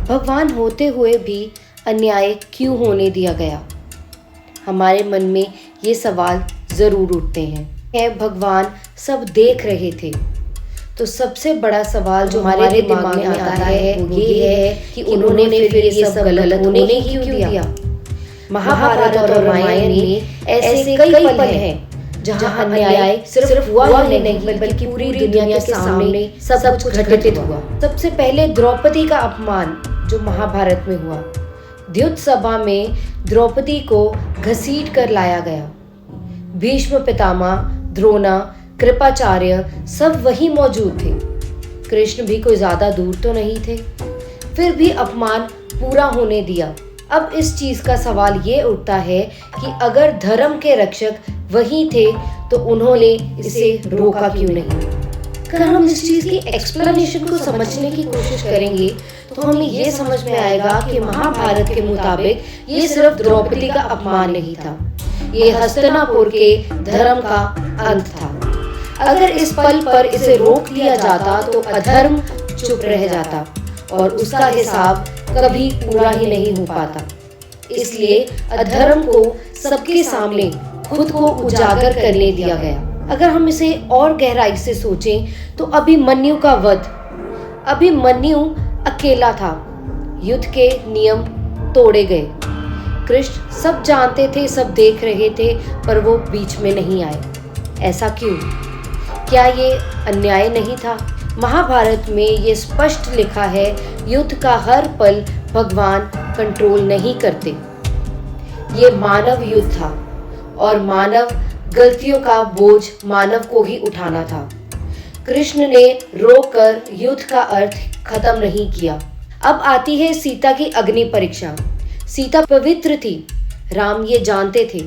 भगवान होते हुए भी अन्याय क्यों होने दिया गया? हमारे मन में ये सवाल जरूर उठते हैं। भगवान सब देख रहे थे, तो सबसे बड़ा सवाल जो हमारे दिमाग में आता है वो ये है कि उन्होंने फिर ये सब गलत होने ही क्यों दिया? महाभारत और रामायण में ऐसे कई पल हैं जहां अन्याय सिर्फ हुआ ही नहीं बल्कि पूरी दुनिया के सामने सब कुछ घटित हुआ। सबसे पहले द्रौपदी का अपमान जो महाभारत में हुआ। द्युत सभा में द्रौपदी को घसीट कर लाया गया। भीष्म पितामह, द्रोणा, कृपाचार्य सब वहीं मौजूद थे। कृष्ण भी कोई ज्यादा दूर तो नहीं थे, फिर भी अपमान पूरा होने दिया। अब इस चीज का सवाल ये उठता है कि अगर धर्म के रक्षक वही थे तो उन्होंने इसे रोका क्यों नहीं? अगर हम इस चीज की एक्सप्लेनेशन को समझने की कोशिश करेंगे तो हमें ये समझ में आएगा कि महाभारत के मुताबिक ये सिर्फ द्रौपदी का अपमान नहीं था, ये हस्तिनापुर के धर्म का अंत था। अगर इस पल पर इसे रोक दिया जाता तो अधर्म चुप रह जाता और उसका हिसाब कभी पूरा ही नहीं हो पाता। इसलिए अधर्म को सबके सामने खुद को उजागर करने दिया गया। अगर हम इसे और गहराई से सोचें तो अभिमन्यु का वध, अभिमन्यु अकेला था, युद्ध के नियम तोड़े गए। कृष्ण सब जानते थे, सब देख रहे थे, पर वो बीच में नहीं आए। ऐसा क्यों? क्या ये अन्याय नहीं था? महाभारत में ये स्पष्ट लिखा है, युद्ध का हर पल भगवान कंट्रोल नहीं करते। ये मानव युद्ध था और मानव गलतियों का बोझ मानव को ही उठाना था। कृष्ण ने रोककर युद्ध का अर्थ खत्म नहीं किया। अब आती है सीता की अग्नि परीक्षा। सीता पवित्र थी, राम ये जानते थे,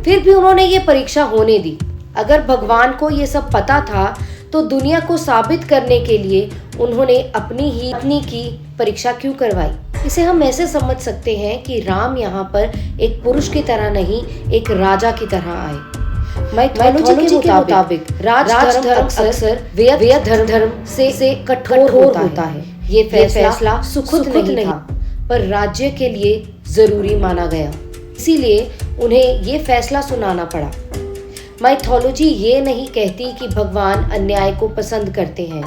फिर भी उन्होंने ये परीक्षा होने दी। अगर भगवान को ये सब पता था तो दुनिया को साबित करने के लिए उन्होंने अपनी की परीक्षा क्यों करवाई? इसे हम ऐसे समझ सकते हैं कि राम यहाँ पर एक पुरुष की तरह नहीं, एक राजा की तरह आए। माइथोलॉजी के मुताबिक राजधर्म अक्सर व्यय धर्म से कठोर होता है। ये फैसला सुखद नहीं था, पर राज्य के लिए जरूरी माना गया, इसीलिए उन्हें ये फैसला सुनाना पड़ा। माइथोलॉजी ये नहीं कहती कि भगवान अन्याय को पसंद करते हैं,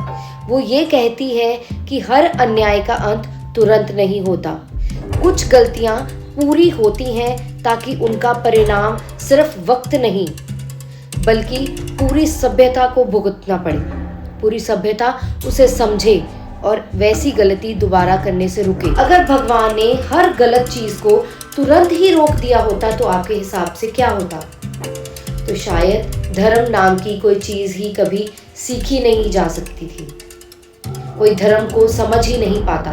वो ये कहती है कि हर अन्याय का अंत तुरंत नहीं होता। कुछ गलतियां पूरी होती हैं ताकि उनका परिणाम सिर्फ वक्त नहीं बल्कि पूरी सभ्यता को भुगतना पड़े। पूरी सभ्यता उसे समझे और वैसी गलती दोबारा करने से रुके। अगर भगवान ने हर गलत चीज को तुरंत ही रोक दिया होता तो आपके हिसाब से क्या होता? तो शायद धर्म नाम की कोई चीज ही कभी सीखी नहीं जा सकती थी। कोई धर्म को समझ ही नहीं पाता।